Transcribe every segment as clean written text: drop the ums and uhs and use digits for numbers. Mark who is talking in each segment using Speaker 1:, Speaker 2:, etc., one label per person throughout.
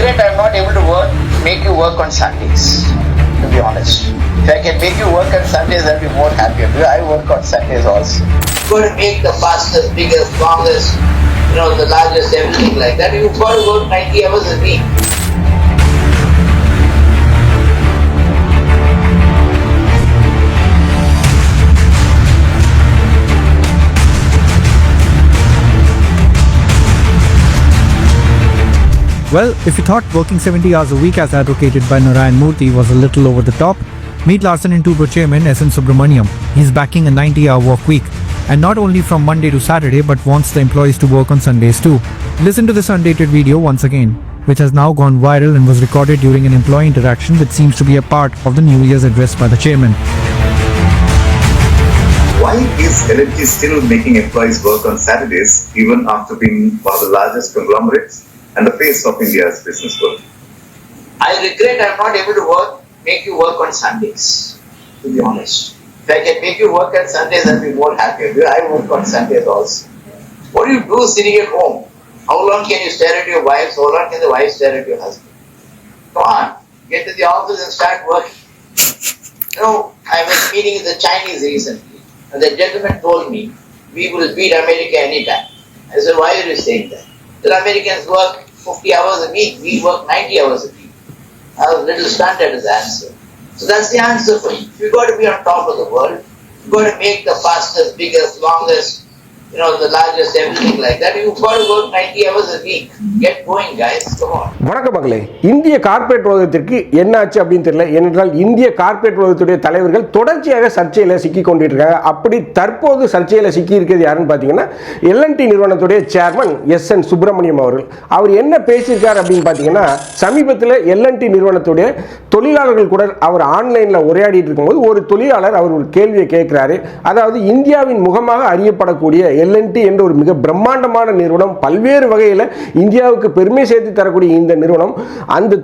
Speaker 1: regret I'm not able to make you work on Sundays, to be honest. If I can make you work on Sundays, I'll be more happier. I work on Sundays also. You've got to make the fastest, biggest, longest, the largest, everything like that. You've got to work 90 hours a week.
Speaker 2: Well, if you thought working 70 hours a week as advocated by Narayan Murthy was a little over the top, meet Larsen & Toubro chairman S.N. Subramaniam. He's backing a 90-hour work week, and not only from Monday to Saturday, but wants the employees to work on Sundays too. Listen to this undated video once again, which has now gone viral and was recorded during an employee interaction which seems to be a part of the New Year's address by the chairman.
Speaker 3: Why is L&T still making employees work on Saturdays even after being one of the largest conglomerates and the face of India's business world?
Speaker 1: I regret I'm not able to make you work on Sundays, to be honest. If I can make you work on Sundays, I'll be more happier. I work on Sundays also. What do you do sitting at home? How long can you stare at your wife? How long can the wife stare at your husband? Come on, get to the office and start working. I was meeting with the Chinese recently, and the gentleman told me, we will beat America anytime. I said, why are you saying that? The Americans work 50 hours a week, we work 90 hours a week. I was a little stunned at his answer. So that's the answer for you. You've got to be on top of the world. You've got to make the fastest, biggest, longest, the largest, everything like that. You've got to work 90 hours a week. Get going, guys. Come on.
Speaker 4: வணக்கம் மகளே. இந்திய corporate உலகத்திற்கு என்ன ஆச்சு அப்படின்னு தெரியல. ஏனென்றால் இந்திய கார்ப்பரேட் உலகத்துடைய தலைவர்கள் தொடர்ச்சியாக சர்ச்சையில் சிக்கி கொண்டிட்டு இருக்காங்க. அப்படி தற்போது சர்ச்சையில் சிக்கி இருக்கிறது யாருன்னு பார்த்தீங்கன்னா L&T நிறுவனத்துடைய சேர்மன் S.N. சுப்பிரமணியம் அவர்கள். அவர் என்ன பேசியிருக்கார் அப்படின்னு பார்த்தீங்கன்னா, சமீபத்தில் L&T நிறுவனத்துடைய தொழிலாளர்கள் கூட அவர் ஆன்லைனில் உரையாடிட்டு இருக்கும்போது ஒரு தொழிலாளர் அவர் ஒரு கேள்வியை கேட்கிறாரு. அதாவது இந்தியாவின் முகமாக அறியப்படக்கூடிய L&T என்ற ஒரு மிக பிரம்மாண்டமான நிறுவனம், பல்வேறு வகையில் இந்தியாவுக்கு பெருமை சேர்த்து தரக்கூடிய இந்த நிறுவனம், அந்த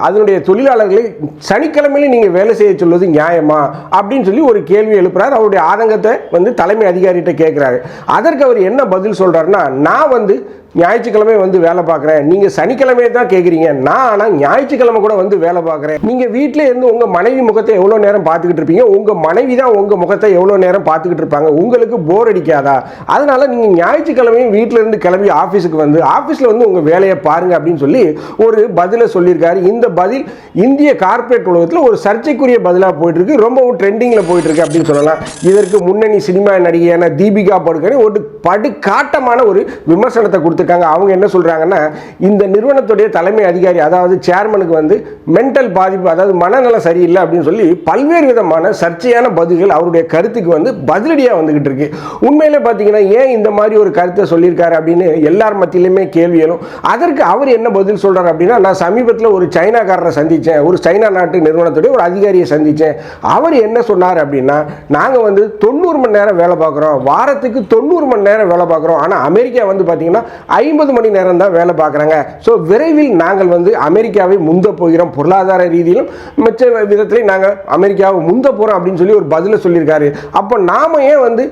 Speaker 4: அதனுடைய தொழிலாளர்களை சனிக்கிழமையில நீங்க வேலை செய்ய சொல்வது நியாயமா அப்படின்னு சொல்லி ஒரு கேள்வி எழுப்புறாரு. அவருடைய ஆதங்கத்தை தலைமை அதிகாரிகிட்ட கேட்கிறாரு. அதற்கு அவர் என்ன பதில் சொல்றாருன்னா, நான் ஞாயிற்றுக்கிழமை வேலை பார்க்குறேன், நீங்கள் சனிக்கிழமையை தான் கேட்குறீங்க, நான் ஆனால் ஞாயிற்றுக்கிழமை கூட வேலை பார்க்குறேன். நீங்கள் வீட்டில் இருந்து உங்கள் மனைவி முகத்தை எவ்வளோ நேரம் பார்த்துக்கிட்டு இருப்பீங்க, உங்கள் மனைவி தான் உங்கள் முகத்தை எவ்வளோ நேரம் பார்த்துக்கிட்டு இருப்பாங்க, உங்களுக்கு போர் அடிக்காதா? அதனால் நீங்கள் ஞாயிற்றுக்கிழமையும் வீட்டில் இருந்து கிளம்பி ஆஃபீஸுக்கு ஆஃபீஸில் உங்கள் வேலையை பாருங்கள் அப்படின்னு சொல்லி ஒரு பதிலை சொல்லியிருக்காரு. இந்த பதில் இந்திய கார்ப்பரேட் உலகத்தில் ஒரு சர்ச்சைக்குரிய பதிலாக போயிட்டுருக்கு, ரொம்பவும் ட்ரெண்டிங்கில் போயிட்டுருக்கு அப்படின்னு சொல்லலாம். இதற்கு முன்னணி சினிமா நடிகையான தீபிகா படுகோனே ஒரு படுகாட்டமான ஒரு விமர்சனத்தை கொடுத்து அவங்க என்ன சொல்றாங்கன்னா, இந்த நிறுவனத்துடைய தலைமை அதிகாரி அதாவது சேர்மனுக்கு மென்டல் பாதிப்பு, அதாவது மனநலம் சரியில்லை அப்படின்னு சொல்லி பல்வேறு விதமான சர்ச்சையான பதில்கள் அவருடைய கருத்துக்கு பதிலடியாக வந்துகிட்டு இருக்கு. உண்மையிலே பார்த்தீங்கன்னா ஏன் இந்த மாதிரி ஒரு கருத்தை சொல்லியிருக்காரு அப்படின்னு எல்லார் மத்தியிலுமே கேள்வி எழும். அதற்கு அவர் என்ன பதில் சொல்றாரு அப்படின்னா, நான் சமீபத்தில் ஒரு சைனாக்காரரை சந்திச்சேன், ஒரு சைனா நாட்டு நிறுவனத்துடைய ஒரு அதிகாரியை சந்திச்சேன். அவர் என்ன சொன்னார் அப்படின்னா, நாங்கள் 90 மணி நேரம் வேலை பார்க்குறோம், வாரத்துக்கு 90 மணி நேரம் வேலை பார்க்குறோம், ஆனால் அமெரிக்கா பார்த்தீங்கன்னா 50 மணி நேரம் தான் வேலை பார்க்குறாங்க. ஸோ விரைவில் நாங்கள் அமெரிக்காவை முந்த போகிறோம், பொருளாதார ரீதியிலும் மிச்ச விதத்திலையும் நாங்கள் அமெரிக்காவை முந்த போகிறோம் அப்படின்னு சொல்லி ஒரு பதிலை சொல்லியிருக்காரு. அப்போ நாம ஏன்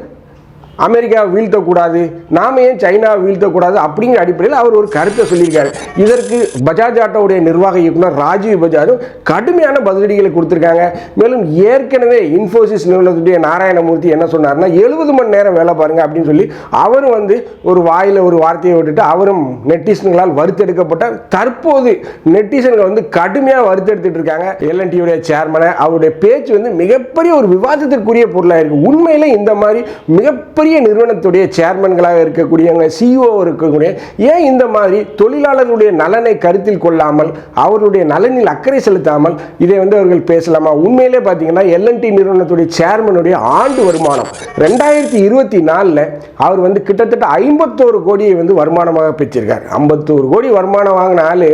Speaker 4: அமெரிக்காவை வீழ்த்தக்கூடாது, நாம ஏன் சைனாவை வீழ்த்தக்கூடாது அப்படிங்கிற அடிப்படையில் அவர் ஒரு கருத்தை சொல்லியிருக்காரு. இதற்கு பஜாஜ் ஆட்டோவுடைய நிர்வாக இயக்குனர் ராஜீவ் பஜாஜும் கடுமையான பதிலடிகளை கொடுத்துருக்காங்க. மேலும் ஏற்கனவே இன்ஃபோசிஸ் நிறுவனத்துடைய நாராயணமூர்த்தி என்ன சொன்னார்னா, 70 மணி நேரம் வேலை பாருங்க அப்படின்னு சொல்லி அவரும் ஒரு வாயில் ஒரு வார்த்தையை விட்டுட்டு அவரும் நெட்டிசன்களால் வறுத்தெடுக்கப்பட்டார். தற்போது நெட்டிசன்கள் கடுமையாக வறுத்தெடுத்துட்டு இருக்காங்க L&T சேர்மனை. அவருடைய பேச்சு மிகப்பெரிய ஒரு விவாதத்திற்குரிய பொருளாக இருக்கு. உண்மையிலே இந்த மாதிரி மிகப்பெரிய நிறுவனத்துடைய சேர்மன்களாக இருக்கக்கூடியவங்க, சிஇஓ இருக்கக்கூடிய ஏன் இந்த மாதிரி தொழிலாளர்களுடைய நலனை கருத்தில் கொள்ளாமல், அவருடைய நலனில் அக்கறை செலுத்தாமல் இதை அவர்கள் பேசலாமா? உண்மையிலே பார்த்தீங்கன்னா L&T நிறுவனத்துடைய சேர்மனுடைய ஆண்டு வருமானம் 2024 அவர் கிட்டத்தட்ட 51 கோடியை வருமானமாக பெற்றிருக்கார். 51 கோடி வருமானம் வாங்கின ஆளு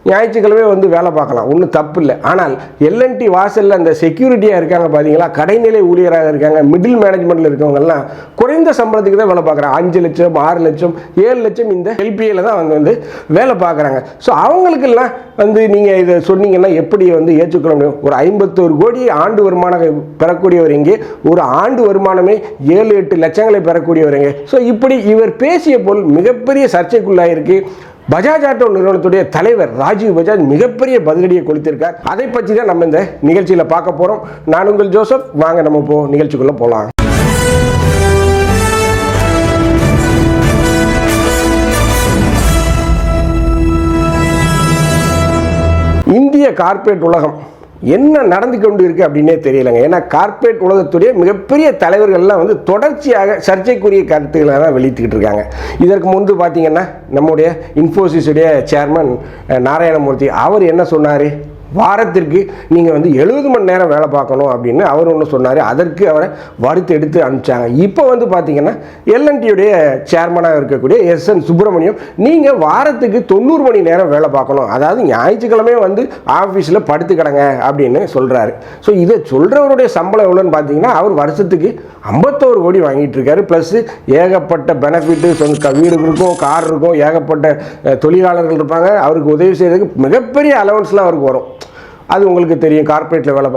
Speaker 4: ஞாயிற்றுக்கிழமை வேலை பார்க்கலாம், ஒன்றும் தப்பு இல்லை. ஆனால் L&T வாசலில் அந்த செக்யூரிட்டியாக இருக்காங்க பார்த்தீங்களா, கடைநிலை ஊழியராக இருக்காங்க, மிடில் மேனேஜ்மெண்ட்டில் இருக்கவங்கெல்லாம் குறைந்த சம்பளத்துக்கு தான் வேலை பார்க்குறாங்க. 5 லட்சம் 6 லட்சம் 7 லட்சம் இந்த LPAல தான் அவங்க வேலை பார்க்குறாங்க. ஸோ அவங்களுக்கெல்லாம் நீங்கள் இதை சொன்னீங்கன்னா எப்படி ஏற்றுக்கொள்ள முடியும்? ஒரு 51 கோடி ஆண்டு வருமானம் பெறக்கூடியவர் இங்கே, ஒரு ஆண்டு வருமானமே 7-8 லட்சங்களை பெறக்கூடியவர் இங்கே. ஸோ இப்படி இவர் பேசிய போல் மிகப்பெரிய சர்ச்சைக்குள்ளாயிருக்கு. பஜாஜ் ஆட்டோ நிறுவனத்துடைய தலைவர் ராஜீவ் பஜாஜ் மிகப்பெரிய பதிலடியை கொடுத்திருக்கார். அதை பற்றி தான் நம்ம இந்த நிகழ்ச்சியில் பார்க்க போகிறோம். நான் உங்கள் ஜோசப். வாங்க நம்ம இப்போ நிகழ்ச்சிக்குள்ளே போகலாம். இந்திய கார்ப்பரேட் உலகம் என்ன நடந்து கொண்டு இருக்கு அப்படின்னே தெரியலங்க. ஏன்னா கார்ப்பரேட் உலகத்துடைய மிகப்பெரிய தலைவர்கள்லாம் வந்து தொடர்ச்சியாக சர்ச்சைக்குரிய கருத்துக்களை தான் வெளியிட்டுக்கிட்டு இருக்காங்க. இதற்கு முன்பு பார்த்தீங்கன்னா நம்முடைய இன்ஃபோசிஸுடைய சேர்மன் நாராயணமூர்த்தி அவர் என்ன சொன்னார், வாரத்திற்கு நீங்கள் வந்து 70 மணி நேரம் வேலை பார்க்கணும் அப்படின்னு அவர் ஒன்று சொன்னார். அதற்கு அவரை வறுத்து எடுத்து அனுப்பிச்சாங்க. இப்போ வந்து பார்த்தீங்கன்னா எல்என்டியுடைய சேர்மனாக இருக்கக்கூடிய SN சுப்பிரமணியம் நீங்கள் வாரத்துக்கு 90 மணி நேரம் வேலை பார்க்கணும், அதாவது ஞாயிற்றுக்கிழமை வந்து ஆஃபீஸில் படுத்து கிடங்க அப்படின்னு சொல்கிறாரு. ஸோ இதை சொல்கிறவருடைய சம்பளம் எவ்வளோன்னு பார்த்தீங்கன்னா அவர் வருஷத்துக்கு 51 கோடி வாங்கிட்டு இருக்காரு. ப்ளஸ் ஏகப்பட்ட பெனிஃபிட்டு, சொந்த வீடு இருக்கும், கார் இருக்கும், ஏகப்பட்ட தொழிலாளர்கள் இருப்பாங்க. அவருக்கு உதவி செய்யறதுக்கு மிகப்பெரிய அலவன்ஸ்லாம் அவருக்கு வரும். அது உங்களுக்கு தெரியும், கார்ப்பரேட்டில் வேலை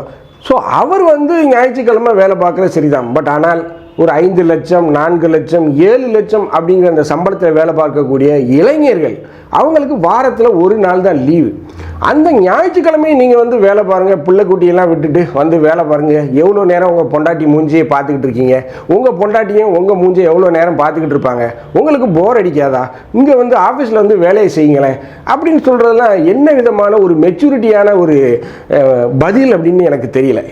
Speaker 4: ஸோ அவர் வந்து ஞாயிற்றுக்கிழமை வேலை பார்க்குறது சரிதான். பட் ஆனால் ஒரு 5 லட்சம் 4 லட்சம் 7 லட்சம் அப்படிங்கிற அந்த சம்பளத்தில் வேலை பார்க்கக்கூடிய இளைஞர்கள் அவங்களுக்கு வாரத்தில் ஒரு நாள் தான் லீவு. அந்த ஞாயிற்றுக்கிழமையும் நீங்கள் வந்து வேலை பாருங்கள், பிள்ளைக்குட்டியெல்லாம் விட்டுட்டு வந்து வேலை பாருங்கள். எவ்வளோ நேரம் உங்கள் பொண்டாட்டி மூஞ்சியை பார்த்துக்கிட்டு இருக்கீங்க, உங்கள் பொண்டாட்டியும் உங்கள் மூஞ்சியை எவ்வளோ நேரம் பார்த்துக்கிட்டு இருப்பாங்க, உங்களுக்கு போர் அடிக்காதா, இங்கே வந்து ஆஃபீஸில் வந்து வேலையை செய்யுங்களேன் அப்படின்னு சொல்கிறதெல்லாம் என்ன விதமான ஒரு மெச்சூரிட்டியான ஒரு பதில் அப்படின்னு எனக்கு தெரியல.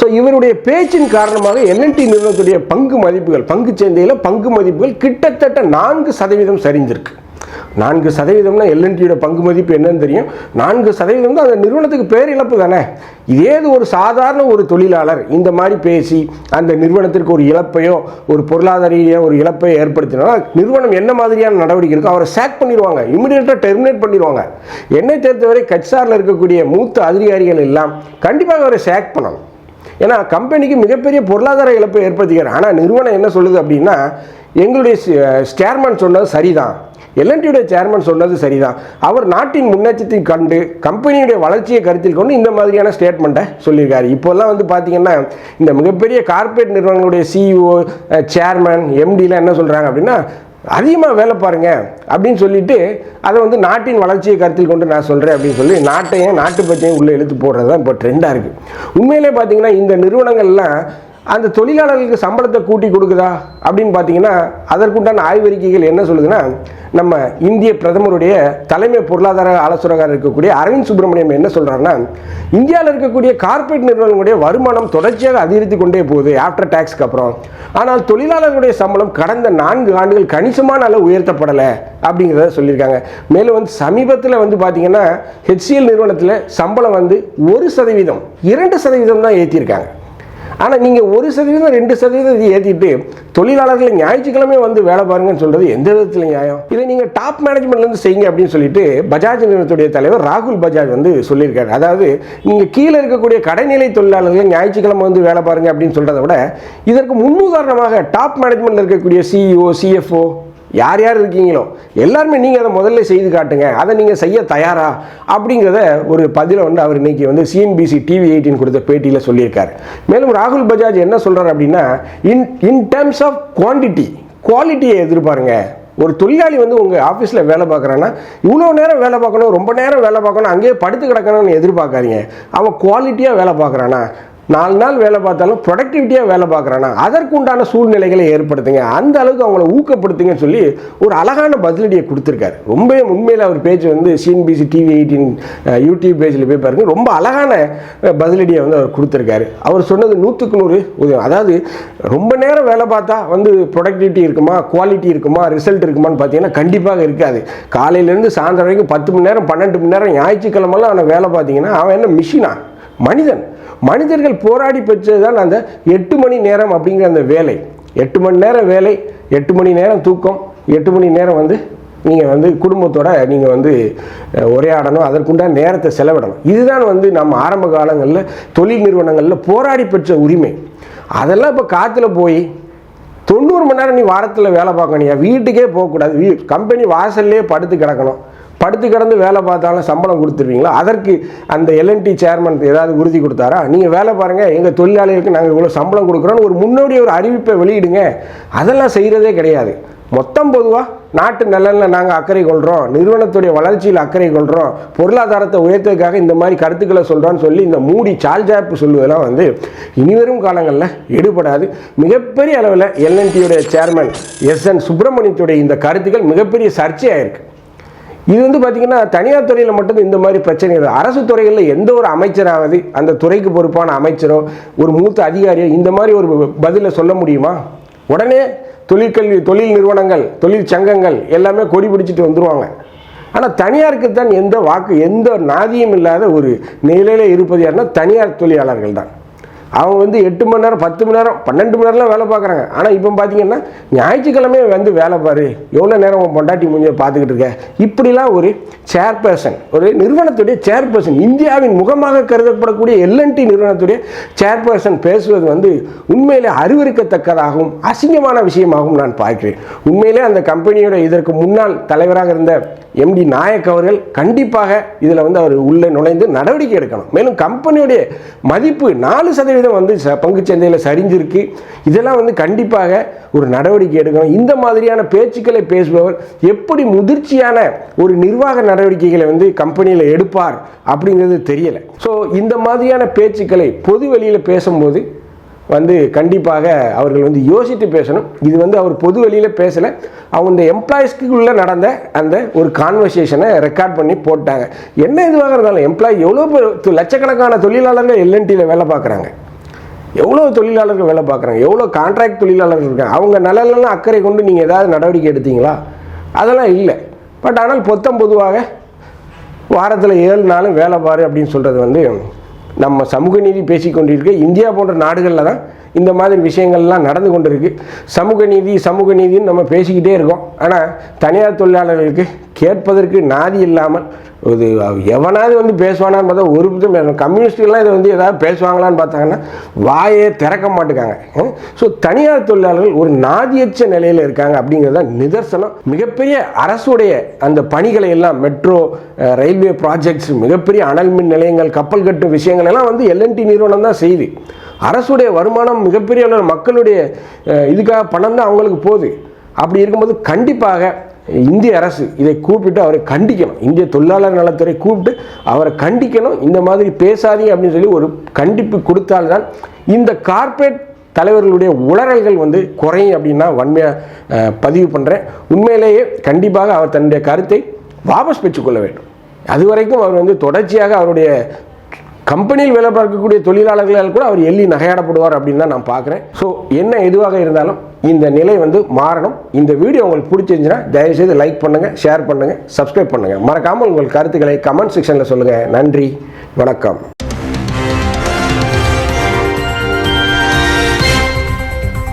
Speaker 4: ஸோ இவருடைய பேச்சின் காரணமாக எல்என்டி நிறுவனத்துடைய பங்கு மதிப்புகள், பங்கு சந்தையில் பங்கு மதிப்புகள் கிட்டத்தட்ட 4% சரிஞ்சிருக்கு. 4%னா எல்என்டியோட பங்கு மதிப்பு என்னன்னு தெரியும். 4% தான் அந்த நிறுவனத்துக்கு பேரிழப்பு தானே. இதே ஒரு சாதாரண ஒரு தொழிலாளர் இந்த மாதிரி பேசி அந்த நிறுவனத்திற்கு ஒரு இழப்பையோ ஒரு பொருளாதார ஒரு இழப்பையோ ஏற்படுத்தினா நிறுவனம் என்ன மாதிரியான நடவடிக்கை இருக்கோ அவரை சேக் பண்ணிடுவாங்க, இமிடியேட்டாக டெர்மினேட் பண்ணிடுவாங்க. என்னை பொறுத்தவரை கட்சாரில் இருக்கக்கூடிய மூத்த அதிகாரிகள் எல்லாம் கண்டிப்பாக அவரை சேக் பண்ணணும். ஏன்னா கம்பெனிக்கு மிகப்பெரிய பொருளாதார இழப்பை ஏற்படுத்திக்கிறார். ஆனால் நிறுவனம் என்ன சொல்லுது அப்படின்னா எங்களுடைய சேர்மன் சொன்னது சரிதான், எல்என்டியுடைய சேர்மன் சொன்னது சரிதான், அவர் நாட்டின் முன்னேற்றத்தை கண்டு கம்பெனியுடைய வளர்ச்சியை கருத்தில் கொண்டு இந்த மாதிரியான ஸ்டேட்மெண்ட்டை சொல்லியிருக்காரு. இப்போல்லாம் வந்து பார்த்தீங்கன்னா இந்த மிகப்பெரிய கார்ப்பரேட் நிறுவனங்களுடைய சிஇஓ, சேர்மன், எம்டிலாம் என்ன சொல்கிறாங்க அப்படின்னா அதிகமாக வேலை பாருங்க அப்படின்னு சொல்லிட்டு அதை வந்து நாட்டின் வளர்ச்சியை கருத்தில் கொண்டு நான் சொல்கிறேன் அப்படின்னு சொல்லி நாட்டையும் நாட்டு பற்றியும் உள்ளே இழுத்து போடுறது தான் இப்போ ட்ரெண்டாக இருக்குது. உண்மையிலே பார்த்தீங்கன்னா இந்த நிறுவனங்கள்லாம் அந்த தொழிலாளர்களுக்கு சம்பளத்தை கூட்டி கொடுக்குதா அப்படின்னு பார்த்தீங்கன்னா அதற்குண்டான ஆய்வறிக்கைகள் என்ன சொல்லுதுன்னா நம்ம இந்திய பிரதமருடைய தலைமை பொருளாதார ஆலோசகராக இருக்கக்கூடிய அரவிந்த் சுப்பிரமணியம் என்ன சொல்கிறாருன்னா இந்தியாவில் இருக்கக்கூடிய கார்ப்பரேட் நிறுவனங்களுடைய வருமானம் தொடர்ச்சியாக அதிகரித்து கொண்டே போகுது ஆஃப்டர் டேக்ஸ்க்கு அப்புறம். ஆனால் தொழிலாளர்களுடைய சம்பளம் கடந்த 4 ஆண்டுகள் கணிசமான அளவு உயர்த்தப்படலை அப்படிங்கிறத சொல்லியிருக்காங்க. மேலும் வந்து சமீபத்தில் வந்து பார்த்தீங்கன்னா HCL நிறுவனத்தில் சம்பளம் வந்து 1%, 2% தான் ஏற்றிருக்காங்க. ஆனால் நீங்கள் 1%, 2% ஏற்றிட்டு தொழிலாளர்களை ஞாயிற்றுக்கிழமை வந்து வேலை பாருங்கன்னு சொல்கிறது எந்த விதத்தில் நியாயம்? இதை நீங்கள் டாப் மேனேஜ்மெண்ட்லேருந்து செய்யுங்க அப்படின்னு சொல்லிட்டு பஜாஜ் நிறுவனத்துடைய தலைவர் ராகுல் பஜாஜ் வந்து சொல்லியிருக்காரு. அதாவது நீங்கள் கீழே இருக்கக்கூடிய கடைநிலை தொழிலாளர்கள் ஞாயிற்றுக்கிழமை வந்து வேலை பாருங்க அப்படின்னு சொல்கிறத விட இதற்கு முன்னுதாரணமாக டாப் மேனேஜ்மெண்ட்டில் இருக்கக்கூடிய CEO, CFO யார் யார் இருக்கீங்களோ எல்லாருமே நீங்கள் அதை முதல்ல செய்து காட்டுங்க, அதை நீங்கள் செய்ய தயாரா அப்படிங்கிறத ஒரு பதிலை வந்து அவர் இன்னைக்கு வந்து CNBC TV18 கொடுத்த பேட்டியில் சொல்லியிருக்காரு. மேலும் ராகுல் பஜாஜ் என்ன சொல்கிறார் அப்படின்னா இன் டேர்ம்ஸ் ஆஃப் குவாலிட்டியை எதிர்பாருங்க. ஒரு தொழிலாளி வந்து உங்கள் ஆஃபீஸில் வேலை பார்க்குறான்னா இவ்வளோ நேரம் வேலை பார்க்கணும், ரொம்ப நேரம் வேலை பார்க்கணும், அங்கேயே படுத்து கிடக்கணும்னு எதிர்பார்க்காதீங்க. அவன் குவாலிட்டியாக வேலை பார்க்குறானா, 4 நாள் வேலை பார்த்தாலும் ப்ரொடக்டிவிட்டியாக வேலை பார்க்குறானா அதற்குண்டான சூழ்நிலைகளை ஏற்படுத்துங்க, அந்த அளவுக்கு அவங்கள ஊக்கப்படுத்துங்கன்னு சொல்லி ஒரு அழகான பதிலடியை கொடுத்துருக்காரு. ரொம்ப உண்மையில் அவர் பேஜ் வந்து CNBC TV18 யூடியூப் பேஜில் போய் பாருங்க, ரொம்ப அழகான பதிலடியை வந்து அவர் கொடுத்துருக்காரு. அவர் சொன்னது 100க்கு 100 உதவும். அதாவது ரொம்ப நேரம் வேலை பார்த்தா வந்து ப்ரொடக்டிவிட்டி இருக்குமா, குவாலிட்டி இருக்குமா, ரிசல்ட் இருக்குமான்னு பார்த்தீங்கன்னா கண்டிப்பாக இருக்காது. காலையிலேருந்து சாயந்தரம் வரைக்கும் 10 மணி நேரம் 12 மணி நேரம் ஞாயிற்றுக்கிழமெல்லாம் அவனை வேலை பார்த்தீங்கன்னா அவன் என்ன மிஷினா? மனிதர்கள் போராடி பெற்றது தான் அந்த 8 மணி நேரம் அப்படிங்கிற அந்த வேலை. 8 மணி நேரம் வேலை, 8 மணி நேரம் தூக்கம், 8 மணி நேரம் வந்து நீங்கள் வந்து குடும்பத்தோட நீங்கள் வந்து உரையாடணும், அதற்குண்டான நேரத்தை செலவிடணும். இதுதான் வந்து நம்ம ஆரம்ப காலங்களில் தொழில் நிறுவனங்களில் போராடி பெற்ற உரிமை. அதெல்லாம் இப்போ காற்றுல போய் 90 மணி நேரம் நீ வாரத்தில் வேலை பார்க்கணியா, வீட்டுக்கே போகக்கூடாது, கம்பெனி வாசல்லே படுத்து கிடக்கணும், படுத்து கிடந்து வேலை பார்த்தாலும் சம்பளம் கொடுத்துருவீங்களா? அதற்கு அந்த எல்என்டி சேர்மன் ஏதாவது உறுதி கொடுத்தாரா? நீங்கள் வேலை பாருங்கள், எங்கள் தொழிலாளிகளுக்கு நாங்கள் இவ்வளோ சம்பளம் கொடுக்குறோன்னு ஒரு முன்னோடி ஒரு அறிவிப்பை வெளியிடுங்க. அதெல்லாம் செய்கிறதே கிடையாது. மொத்தம் பொதுவாக நாட்டு நலனில் நாங்கள் அக்கறை கொள்கிறோம், நிறுவனத்துடைய வளர்ச்சியில் அக்கறை கொள்கிறோம், பொருளாதாரத்தை உயர்த்ததுக்காக இந்த மாதிரி கருத்துக்களை சொல்கிறோன்னு சொல்லி இந்த மூடி சால்ஜாப்பு சொல்லுவதெல்லாம் வந்து இனிவரும் காலங்களில் எடுபடாது. மிகப்பெரிய அளவில் எல்என்டியுடைய சேர்மன் எஸ்என் சுப்பிரமணியத்துடைய இந்த கருத்துக்கள் மிகப்பெரிய சர்ச்சையாயிருக்கு. இது வந்து பார்த்திங்கன்னா தனியார் துறையில் மட்டும் இந்த மாதிரி பிரச்சனை இல்லை. அரசு துறைகளில் எந்த ஒரு அமைச்சராவது அந்த துறைக்கு பொறுப்பான அமைச்சரோ ஒரு மூத்த அதிகாரியோ இந்த மாதிரி ஒரு பதிலை சொல்ல முடியுமா? உடனே தொழிற்கல்வி, தொழில் நிறுவனங்கள், தொழில் சங்கங்கள் எல்லாமே கொடி பிடிச்சிட்டு வந்துடுவாங்க. ஆனால் தனியாருக்கு தான் எந்த நாதியும் இல்லாத ஒரு நிலையில் இருப்பது யாருன்னா தனியார் தொழிலாளர்கள் தான். அவங்க வந்து 8 மணி நேரம், 10 மணி நேரம், 12 மணி நேரம்லாம் வேலை பார்க்குறாங்க. ஆனால் இப்போ பார்த்தீங்கன்னா ஞாயிற்றுக்கிழமையே வந்து வேலை பாரு, எவ்வளோ நேரம் உன் பொண்டாட்டி முடிஞ்ச பார்த்துக்கிட்டு இருக்க, இப்படிலாம் ஒரு சேர்பர்சன், ஒரு நிறுவனத்துடைய சேர்பர்சன், இந்தியாவின் முகமாக கருதப்படக்கூடிய எல்என்டி நிறுவனத்துடைய சேர்பர்சன் பேசுவது வந்து உண்மையிலே அருவருக்கத்தக்கதாகவும் அசிங்கமான விஷயமாகவும் நான் பார்க்கிறேன். உண்மையிலே அந்த கம்பெனியோட இதற்கு முன்னாள் தலைவராக இருந்த எம்டி நாயக் அவர்கள் கண்டிப்பாக இதில் வந்து அவர் உள்ளே நுழைந்து நடவடிக்கை எடுக்கணும். மேலும் கம்பெனியுடைய மதிப்பு 4% வந்து பங்குச் சந்தையில் சரிஞ்சிருக்கு. இதெல்லாம் வந்து கண்டிப்பாக ஒரு நடவடிக்கை எடுக்கணும். இந்த மாதிரியான பேச்சுக்களை பேசுபவர் எப்படி முதிர்ச்சியான ஒரு நிர்வாக நடவடிக்கைகளை வந்து கம்பெனியில் எடுப்பார் அப்படிங்கிறது தெரியலை. ஸோ இந்த மாதிரியான பேச்சுக்களை பொது வெளியில் பேசும்போது வந்து கண்டிப்பாக அவர்கள் வந்து யோசித்து பேசணும். இது வந்து அவர் பொது வெளியில் பேசலை, அவங்க எம்ப்ளாயிஸ்க்குள்ளே நடந்த அந்த ஒரு கான்வர்சேஷனை ரெக்கார்ட் பண்ணி போட்டாங்க. என்ன இதுவாக இருந்தாலும் எம்ப்ளாயி எவ்வளோ லட்சக்கணக்கான தொழிலாளர்கள் எல்என்டியில் வேலை பார்க்குறாங்க, எவ்வளோ தொழிலாளர்கள் வேலை பார்க்குறாங்க, எவ்வளோ கான்ட்ராக்ட் தொழிலாளர்கள் இருக்காங்க. அவங்க நலனெல்லாம் அக்கறை கொண்டு நீங்கள் ஏதாவது நடவடிக்கை எடுத்தீங்களா? அதெல்லாம் இல்லை. பட் ஆனால் பொதுவாக வாரத்தில் 7 நாளும் வேலை பாரு அப்படின்னு சொல்கிறது வந்து நம்ம சமூக நீதி பேசிக்கொண்டிருக்க இந்தியா போன்ற நாடுகளில் தான் இந்த மாதிரி விஷயங்கள்லாம் நடந்து கொண்டு இருக்கு. சமூக நீதின்னு நம்ம பேசிக்கிட்டே இருக்கோம். ஆனால் தனியார் தொழிலாளர்களுக்கு கேட்பதற்கு நாதி இல்லாமல் இது எவனாவது வந்து பேசுவானான்னு பார்த்தா ஒரு பேசணும். கம்யூனிஸ்டுகள்லாம் இதை வந்து ஏதாவது பேசுவாங்களான்னு பார்த்தாங்கன்னா வாயே திறக்க மாட்டேங்காங்க. ஸோ தனியார் தொழிலாளர்கள் ஒரு நாதியற்ற நிலையில் இருக்காங்க அப்படிங்கிறத நிதர்சனம். மிகப்பெரிய அரசுடைய அந்த பணிகளை எல்லாம், மெட்ரோ, ரயில்வே ப்ராஜெக்ட்ஸ், மிகப்பெரிய அனல் மின் நிலையங்கள், கப்பல் கட்டும் விஷயங்கள் எல்லாம் வந்து எல்என்டி நிறுவனம் தான் செய்யுது. அரசுடைய வருமானம் மிகப்பெரிய அளவில் மக்களுடைய இதுக்காக பணம் தான் அவங்களுக்கு போகுது. அப்படி இருக்கும்போது கண்டிப்பாக இந்திய அரசு இதை கூப்பிட்டு அவரை கண்டிக்கணும். இந்திய தொழிலாளர் நலத்துறை கூப்பிட்டு அவரை கண்டிக்கணும். இந்த மாதிரி பேசாதீங்க அப்படின்னு சொல்லி ஒரு கண்டிப்பு கொடுத்தால்தான் இந்த கார்ப்பரேட் தலைவர்களுடைய உளறல்கள் வந்து குறையும் அப்படின்னு நான் வன்மையாக பதிவு பண்ணுறேன். உண்மையிலேயே கண்டிப்பாக அவர் தன்னுடைய கருத்தை வாபஸ் பெற்றுக்கொள்ள வேண்டும். அதுவரைக்கும் அவர் வந்து தொடர்ச்சியாக அவருடைய கம்பெனியில் வேலை பார்க்கக்கூடிய தொழிலாளர்களால் கூட அவர் எள்ளி நகையாடப்படுவார் அப்படின்னு தான் நான் பார்க்குறேன். ஸோ என்ன எதுவாக இருந்தாலும் இந்த நிலை வந்து மாறணும். இந்த வீடியோ உங்களுக்கு பிடிச்சிருந்துச்சுன்னா தயவுசெய்து லைக் பண்ணுங்கள், ஷேர் பண்ணுங்கள், சப்ஸ்கிரைப் பண்ணுங்கள். மறக்காமல் உங்கள் கருத்துக்களை கமெண்ட் செக்ஷனில் சொல்லுங்கள். நன்றி, வணக்கம்.